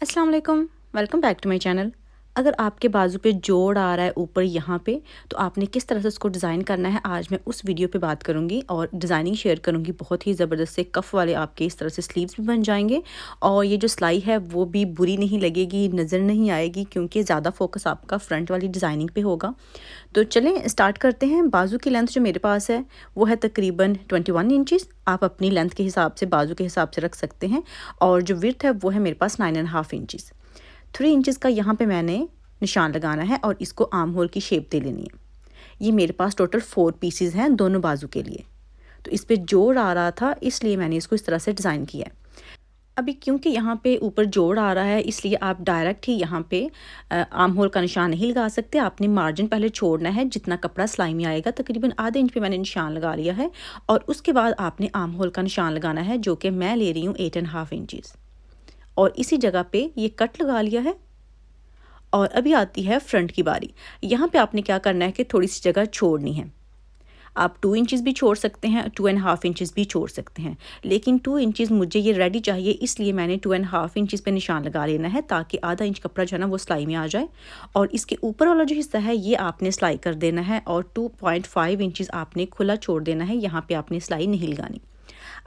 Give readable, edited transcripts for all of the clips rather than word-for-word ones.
अस्सलाम वालेकुम, welcome back to my channel. अगर आपके बाजू पे जोड़ आ रहा है ऊपर यहाँ पे, तो आपने किस तरह से उसको डिज़ाइन करना है, आज मैं उस वीडियो पे बात करूँगी और डिज़ाइनिंग शेयर करूँगी। बहुत ही ज़बरदस्त से कफ़ वाले आपके इस तरह से स्लीव्स भी बन जाएंगे और ये जो सिलाई है वो भी बुरी नहीं लगेगी, नज़र नहीं आएगी, क्योंकि ज़्यादा फोकस आपका फ्रंट वाली डिज़ाइनिंग पे होगा। तो चलें स्टार्ट करते हैं। बाजू की लेंथ जो मेरे पास है वो है तकरीबन 21 इंचज़। आप अपनी लेंथ के हिसाब से, बाजू के हिसाब से रख सकते हैं। और जो विड्थ है वो है मेरे पास 9.5 इंचज़। 3 इंचज़ का यहाँ पे मैंने निशान लगाना है और इसको आर्म होल की शेप दे लेनी है। ये मेरे पास टोटल 4 पीसेस हैं दोनों बाजू के लिए। तो इस पे जोड़ आ रहा था, इसलिए मैंने इसको इस तरह से डिज़ाइन किया है। अभी क्योंकि यहाँ पे ऊपर जोड़ आ रहा है, इसलिए आप डायरेक्ट ही यहाँ पे आर्म होल का निशान नहीं लगा सकते। आपने मार्जिन पहले छोड़ना है, जितना कपड़ा सिलाई में आएगा तकरीबन आधे इंच पे मैंने निशान लगा लिया है। और उसके बाद आपने आर्म होल का निशान लगाना है, जो कि मैं ले रही हूँ 8.5 इंचज़। और इसी जगह पे ये कट लगा लिया है। और अभी आती है फ्रंट की बारी। यहाँ पे आपने क्या करना है कि थोड़ी सी जगह छोड़नी है। आप 2 इंचज़ भी छोड़ सकते हैं, 2.5 इंचज़ भी छोड़ सकते हैं, लेकिन 2 इंचज़ मुझे ये रेडी चाहिए, इसलिए मैंने 2.5 इंचज़ पे निशान लगा लेना है, ताकि आधा इंच कपड़ा जो है ना वो सिलाई में आ जाए। और इसके ऊपर वाला जो हिस्सा है ये आपने सिलाई कर देना है और 2.5 इंचज़ आपने खुला छोड़ देना है। यहाँ पे आपने सिलाई नहीं लगानी।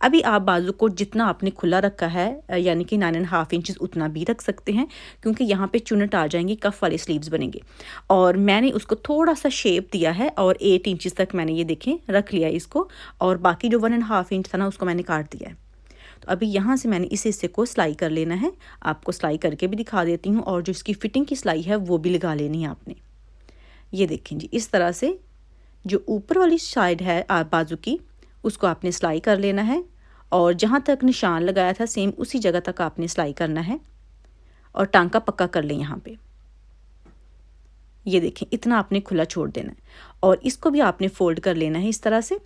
अभी आप बाजू को जितना आपने खुला रखा है, यानी कि 9.5 इंचज़, उतना भी रख सकते हैं, क्योंकि यहाँ पे चुनट आ जाएंगी, कफ वाले स्लीव्स बनेंगे। और मैंने उसको थोड़ा सा शेप दिया है और 8 इंचज़ तक मैंने ये देखें रख लिया इसको। और बाकी जो 1.5 इंच था ना उसको मैंने काट दिया है। तो अभी यहाँ से मैंने इस हिस्से को सिलाई कर लेना है। आपको सिलाई करके भी दिखा देती हूँ, और जो इसकी फिटिंग की सिलाई है वो भी लगा लेनी है आपने। ये देखें जी, इस तरह से जो ऊपर वाली साइड है बाजू की, उसको आपने सिलाई कर लेना है। और जहाँ तक निशान लगाया था सेम उसी जगह तक आपने सिलाई करना है और टांका पक्का कर लें यहाँ पे। ये देखें, इतना आपने खुला छोड़ देना है। और इसको भी आपने फोल्ड कर लेना है इस तरह से,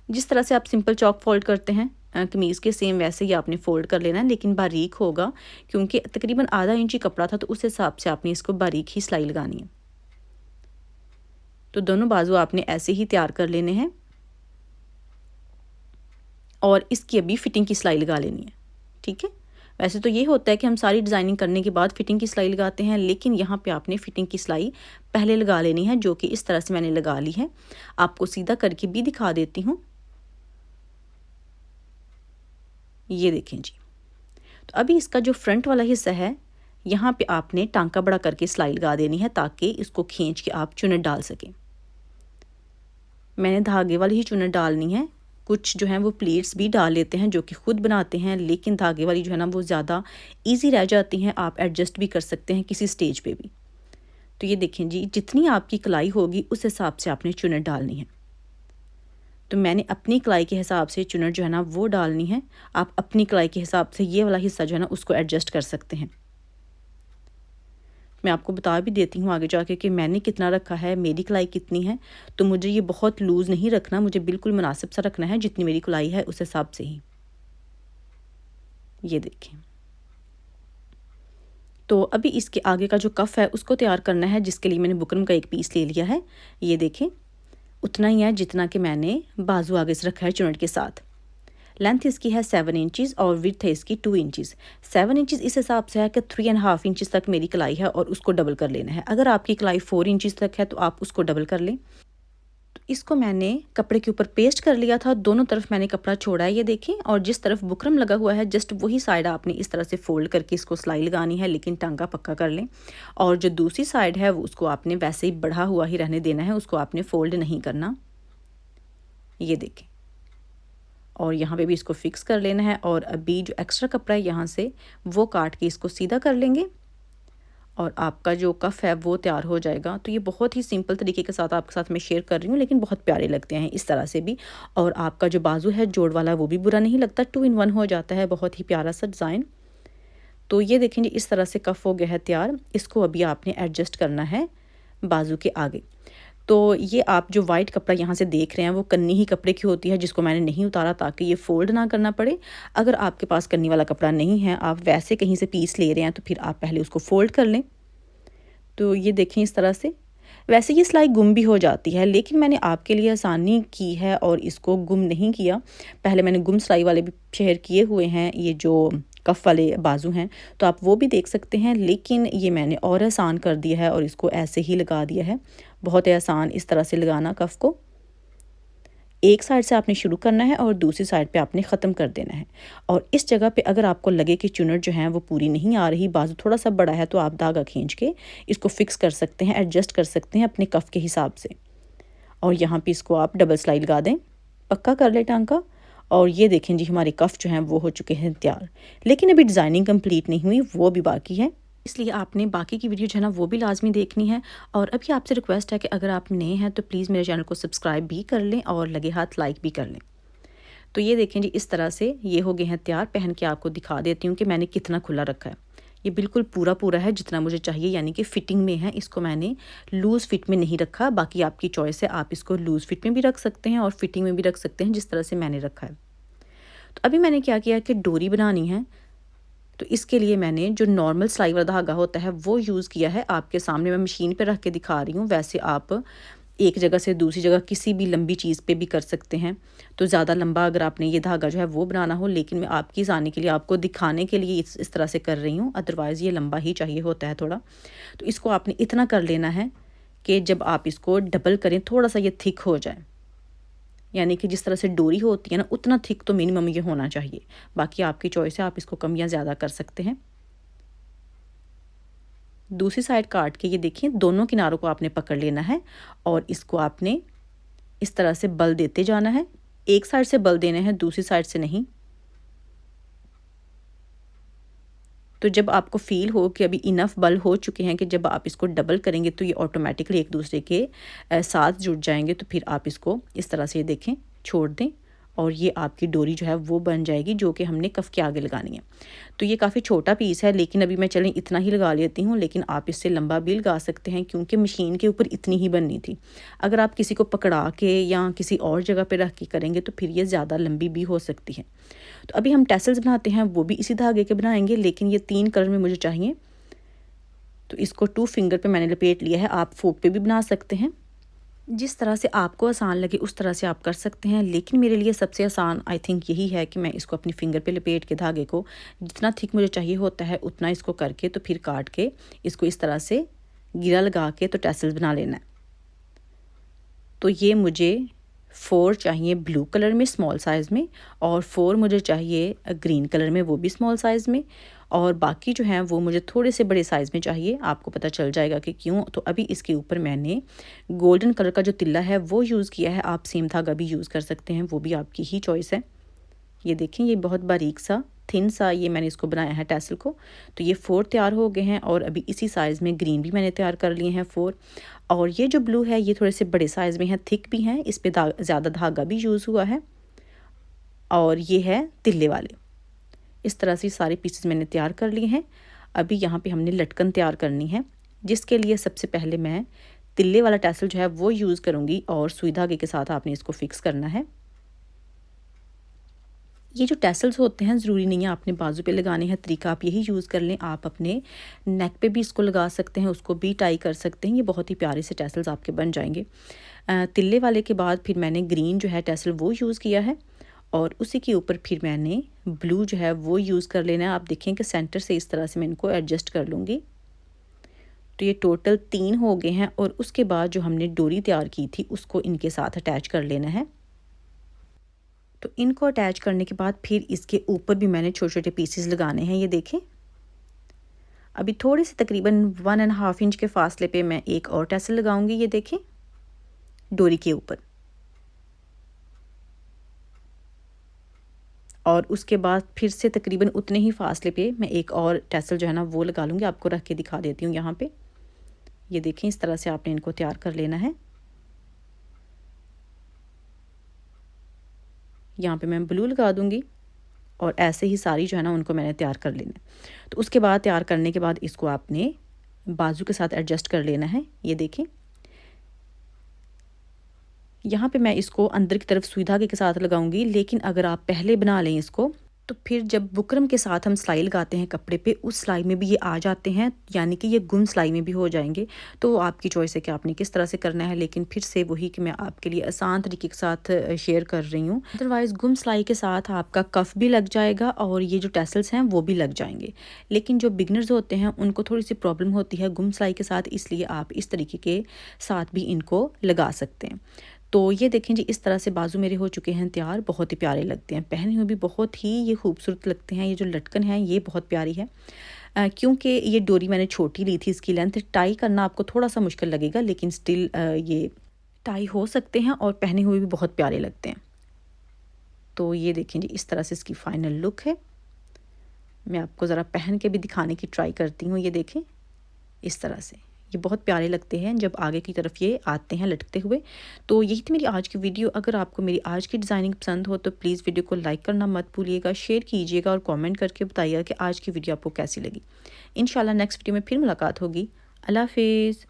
जिस तरह से आप सिंपल चॉक फोल्ड करते हैं कमीज़ के, सेम वैसे ही आपने फोल्ड कर लेना है, लेकिन बारीक होगा, क्योंकि तकरीबन आधा इंच ही कपड़ा था, तो उस हिसाब से आपने इसको बारीक ही सिलाई लगानी है। तो दोनों बाजू आपने ऐसे ही तैयार कर लेने हैं और इसकी अभी फिटिंग की सिलाई लगा लेनी है। ठीक है, वैसे तो ये होता है कि हम सारी डिज़ाइनिंग करने के बाद फिटिंग की सिलाई लगाते हैं, लेकिन यहाँ पे आपने फिटिंग की सिलाई पहले लगा लेनी है, जो कि इस तरह से मैंने लगा ली है। आपको सीधा करके भी दिखा देती हूँ। ये देखें जी। तो अभी इसका जो फ्रंट वाला हिस्सा है, यहाँ पे आपने टांका बड़ा करके सिलाई लगा देनी है, ताकि इसको खींच के आप चुन्नट डाल सकें। मैंने धागे वाली ही चुन्नट डालनी है। कुछ जो हैं वो प्लीट्स भी डाल लेते हैं, जो कि ख़ुद बनाते हैं, लेकिन धागे वाली जो है ना वो ज़्यादा इजी रह जाती हैं। आप एडजस्ट भी कर सकते हैं किसी स्टेज पे भी। तो ये देखें जी, जितनी आपकी कलाई होगी उस हिसाब से आपने चुन्नट डालनी है। तो मैंने अपनी कलाई के हिसाब से चुन्नट जो है ना वो डालनी है। आप अपनी कलाई के हिसाब से ये वाला हिस्सा जो है ना उसको एडजस्ट कर सकते हैं। मैं आपको बता भी देती हूँ आगे जाके कि मैंने कितना रखा है, मेरी कलाई कितनी है। तो मुझे ये बहुत लूज़ नहीं रखना, मुझे बिल्कुल मुनासिब सा रखना है, जितनी मेरी कलाई है उस हिसाब से ही। ये देखें। तो अभी इसके आगे का जो कफ़ है उसको तैयार करना है, जिसके लिए मैंने बुकरम का एक पीस ले लिया है। ये देखें, उतना ही है जितना कि मैंने बाजू आगे से रखा है चुन्नट के साथ। लेंथ इसकी है 7 इंचज़ और विड्थ है इसकी 2 इंचज़। 7 इंचज़ इस हिसाब से है कि 3.5 इंचज़ तक मेरी कलाई है और उसको डबल कर लेना है। अगर आपकी कलाई 4 इंचज़ तक है तो आप उसको डबल कर लें। तो इसको मैंने कपड़े के ऊपर पेस्ट कर लिया था, दोनों तरफ मैंने कपड़ा छोड़ा है, ये देखें। और जिस तरफ बुकरम लगा हुआ है जस्ट वही साइड आपने इस तरह से फोल्ड करके इसको सिलाई लगानी है, लेकिन टांका पक्का कर लें। और जो दूसरी साइड है वो उसको आपने वैसे ही बढ़ा हुआ ही रहने देना है, उसको आपने फोल्ड नहीं करना। ये देखें। और यहाँ पे भी इसको फिक्स कर लेना है। और अभी जो एक्स्ट्रा कपड़ा है यहाँ से वो काट के इसको सीधा कर लेंगे और आपका जो कफ़ है वो तैयार हो जाएगा। तो ये बहुत ही सिंपल तरीके के साथ आपके साथ मैं शेयर कर रही हूँ, लेकिन बहुत प्यारे लगते हैं इस तरह से भी। और आपका जो बाजू है जोड़ वाला वो भी बुरा नहीं लगता, 2 in 1 हो जाता है, बहुत ही प्यारा सा डिज़ाइन। तो ये देखें जी, इस तरह से कफ़ हो गया है तैयार। इसको अभी आपने एडजस्ट करना है बाजू के आगे। तो ये आप जो वाइट कपड़ा यहाँ से देख रहे हैं वो कन्नी ही कपड़े की होती है, जिसको मैंने नहीं उतारा ताकि ये फ़ोल्ड ना करना पड़े। अगर आपके पास कन्नी वाला कपड़ा नहीं है, आप वैसे कहीं से पीस ले रहे हैं, तो फिर आप पहले उसको फ़ोल्ड कर लें। तो ये देखें इस तरह से। वैसे ये सिलाई गुम भी हो जाती है, लेकिन मैंने आपके लिए आसानी की है और इसको गुम नहीं किया। पहले मैंने गुम सिलाई वाले भी शेयर किए हुए हैं, ये जो कफ़ वाले बाजू हैं तो आप वो भी देख सकते हैं, लेकिन ये मैंने और आसान कर दिया है और इसको ऐसे ही लगा दिया है। बहुत ही आसान इस तरह से लगाना कफ़ को। एक साइड से आपने शुरू करना है और दूसरी साइड पे आपने ख़त्म कर देना है। और इस जगह पे अगर आपको लगे कि चुनट जो है वो पूरी नहीं आ रही, बाजू थोड़ा सा बड़ा है, तो आप धागा खींच के इसको फिक्स कर सकते हैं, एडजस्ट कर सकते हैं अपने कफ़ के हिसाब से। और यहाँ पे इसको आप डबल सिलाई लगा दें, पक्का कर ले टांका। और ये देखें जी, हमारे कफ़ जो हैं वो हो चुके हैं तैयार, लेकिन अभी डिज़ाइनिंग कंप्लीट नहीं हुई, वो भी बाकी है, इसलिए आपने बाकी की वीडियो जो है ना वो भी लाजमी देखनी है। और अभी आपसे रिक्वेस्ट है कि अगर आप नए हैं तो प्लीज़ मेरे चैनल को सब्सक्राइब भी कर लें और लगे हाथ लाइक भी कर लें। तो ये देखें जी, इस तरह से ये हो गए हैं तैयार। पहन के आपको दिखा देती हूँ कि मैंने कितना खुला रखा है। ये बिल्कुल पूरा पूरा है जितना मुझे चाहिए, यानी कि फ़िटिंग में है। इसको मैंने लूज़ फिट में नहीं रखा, बाकी आपकी चॉइस है, आप इसको लूज़ फिट में भी रख सकते हैं और फिटिंग में भी रख सकते हैं, जिस तरह से मैंने रखा है। तो अभी मैंने क्या किया है कि डोरी बनानी है, तो इसके लिए मैंने जो नॉर्मल सिलाई वाला धागा होता है वो यूज़ किया है। आपके सामने मैं मशीन पे रख के दिखा रही हूँ, वैसे आप एक जगह से दूसरी जगह किसी भी लंबी चीज़ पे भी कर सकते हैं। तो ज़्यादा लंबा अगर आपने ये धागा जो है वो बनाना हो, लेकिन मैं आपकी आसानी के लिए, आपको दिखाने के लिए इस तरह से कर रही हूँ, अदरवाइज़ ये लंबा ही चाहिए होता है थोड़ा। तो इसको आपने इतना कर लेना है कि जब आप इसको डबल करें थोड़ा सा ये थिक हो जाए, यानी कि जिस तरह से डोरी होती है ना उतना थिक तो मिनिमम ये होना चाहिए। बाकी आपकी चॉइस है, आप इसको कम या ज़्यादा कर सकते हैं। दूसरी साइड काट के ये देखिए, दोनों किनारों को आपने पकड़ लेना है और इसको आपने इस तरह से बल देते जाना है। एक साइड से बल देने हैं, दूसरी साइड से नहीं। तो जब आपको फ़ील हो कि अभी इनफ बल हो चुके हैं कि जब आप इसको डबल करेंगे तो ये ऑटोमेटिकली एक दूसरे के साथ जुड़ जाएंगे, तो फिर आप इसको इस तरह से ये देखें छोड़ दें और ये आपकी डोरी जो है वो बन जाएगी, जो कि हमने कफ़ के आगे लगानी है। तो ये काफ़ी छोटा पीस है, लेकिन अभी मैं चलें इतना ही लगा लेती हूँ, लेकिन आप इससे लंबा भी लगा सकते हैं क्योंकि मशीन के ऊपर इतनी ही बननी थी। अगर आप किसी को पकड़ा के या किसी और जगह पे रख के करेंगे तो फिर ये ज़्यादा लंबी भी हो सकती है। तो अभी हम टैसल्स बनाते हैं, वो भी इसी धागे के बनाएंगे, लेकिन ये 3 कलर में मुझे चाहिए। तो इसको 2 फिंगर पे मैंने लपेट लिया है, आप फोक पे भी बना सकते हैं। जिस तरह से आपको आसान लगे उस तरह से आप कर सकते हैं, लेकिन मेरे लिए सबसे आसान आई थिंक यही है कि मैं इसको अपनी फिंगर पे लपेट के धागे को जितना थिक मुझे चाहिए होता है उतना इसको करके, तो फिर काट के इसको इस तरह से गिरा लगा के तो टैसल्स बना लेना है। तो ये मुझे 4 चाहिए ब्लू कलर में स्मॉल साइज़ में, और 4 मुझे चाहिए ग्रीन कलर में, वो भी स्मॉल साइज़ में, और बाकी जो हैं वो मुझे थोड़े से बड़े साइज़ में चाहिए। आपको पता चल जाएगा कि क्यों। तो अभी इसके ऊपर मैंने गोल्डन कलर का जो तिल्ला है वो यूज़ किया है। आप सेम धागा भी यूज़ कर सकते हैं, वो भी आपकी ही चॉइस है। ये देखें, ये बहुत बारीक सा थिन सा ये मैंने इसको बनाया है टैसल को। तो ये 4 तैयार हो गए हैं और अभी इसी साइज़ में ग्रीन भी मैंने तैयार कर लिए हैं 4। और ये जो ब्लू है ये थोड़े से बड़े साइज़ में है, थिक भी हैं, इस पे ज़्यादा धागा भी यूज़ हुआ है। और ये है तिल्ले वाले। इस तरह से सारे पीसेस मैंने तैयार कर लिए हैं। अभी यहाँ पे हमने लटकन तैयार करनी है, जिसके लिए सबसे पहले मैं तिल्ले वाला टैसल जो है वो यूज़ करूँगी और सुई धागे के साथ आपने इसको फिक्स करना है। ये जो टैसल्स होते हैं ज़रूरी नहीं है आपने बाजू पे लगाने हैं, तरीका आप यही यूज़ कर लें। आप अपने नेक पे भी इसको लगा सकते हैं, उसको भी टाई कर सकते हैं। ये बहुत ही प्यारे से टैसल्स आपके बन जाएंगे। तिल्ले वाले के बाद फिर मैंने ग्रीन जो है टैसल वो यूज़ किया है और उसी के ऊपर फिर मैंने ब्लू जो है वो यूज़ कर लेना है। आप देखें कि सेंटर से इस तरह से मैं इनको एडजस्ट कर लूँगी। तो ये टोटल 3 हो गए हैं और उसके बाद जो हमने डोरी तैयार की थी उसको इनके साथ अटैच कर लेना है। तो इनको अटैच करने के बाद फिर इसके ऊपर भी मैंने छोटे छोटे पीसेस लगाने हैं। ये देखें, अभी थोड़ी सी तकरीबन 1.5 इंच के फासले पे मैं एक और टैसल लगाऊंगी। ये देखें, डोरी के ऊपर, और उसके बाद फिर से तकरीबन उतने ही फासले पे मैं एक और टैसल जो है ना वो लगा लूँगी। आपको रख के दिखा देती हूँ यहाँ पे। ये देखें, इस तरह से आपने इनको तैयार कर लेना है। यहाँ पे मैं ब्लू लगा दूँगी और ऐसे ही सारी जो है ना उनको मैंने तैयार कर लेना है। तो उसके बाद तैयार करने के बाद इसको आपने बाजू के साथ एडजस्ट कर लेना है। ये देखें, यहाँ पे मैं इसको अंदर की तरफ सुई धागे के साथ लगाऊंगी, लेकिन अगर आप पहले बना लें इसको तो फिर जब बुकरम के साथ हम सिलाई लगाते हैं कपड़े पे, उस सिलाई में भी ये आ जाते हैं, यानी कि ये गुम सिलाई में भी हो जाएंगे। तो वो आपकी चॉइस है कि आपने किस तरह से करना है, लेकिन फिर से वही कि मैं आपके लिए आसान तरीके के साथ शेयर कर रही हूँ। अदरवाइज़ गुम सिलाई के साथ आपका कफ भी लग जाएगा और ये जो टैसल्स हैं वो भी लग जाएंगे। लेकिन जो बिगनर्स होते हैं उनको थोड़ी सी प्रॉब्लम होती है गुम सिलाई के साथ, इसलिए आप इस तरीके के साथ भी इनको लगा सकते हैं। तो ये देखें जी, इस तरह से बाजू मेरे हो चुके हैं तैयार, बहुत ही प्यारे लगते हैं, पहने हुए भी बहुत ही ये खूबसूरत लगते हैं। ये जो लटकन है ये बहुत प्यारी है, क्योंकि ये डोरी मैंने छोटी ली थी, इसकी लेंथ टाई करना आपको थोड़ा सा मुश्किल लगेगा, लेकिन स्टिल ये टाई हो सकते हैं और पहने हुए भी बहुत प्यारे लगते हैं। तो ये देखें जी, इस तरह से इसकी फ़ाइनल लुक है। मैं आपको ज़रा पहन के भी दिखाने की ट्राई करती हूँ। ये देखें, इस तरह से ये बहुत प्यारे लगते हैं जब आगे की तरफ ये आते हैं लटकते हुए। तो यही थी मेरी आज की वीडियो। अगर आपको मेरी आज की डिज़ाइनिंग पसंद हो तो प्लीज़ वीडियो को लाइक करना मत भूलिएगा, शेयर कीजिएगा और कमेंट करके बताइएगा कि आज की वीडियो आपको कैसी लगी। इंशाल्लाह नेक्स्ट वीडियो में फिर मुलाकात होगी। अल्लाह हाफिज़।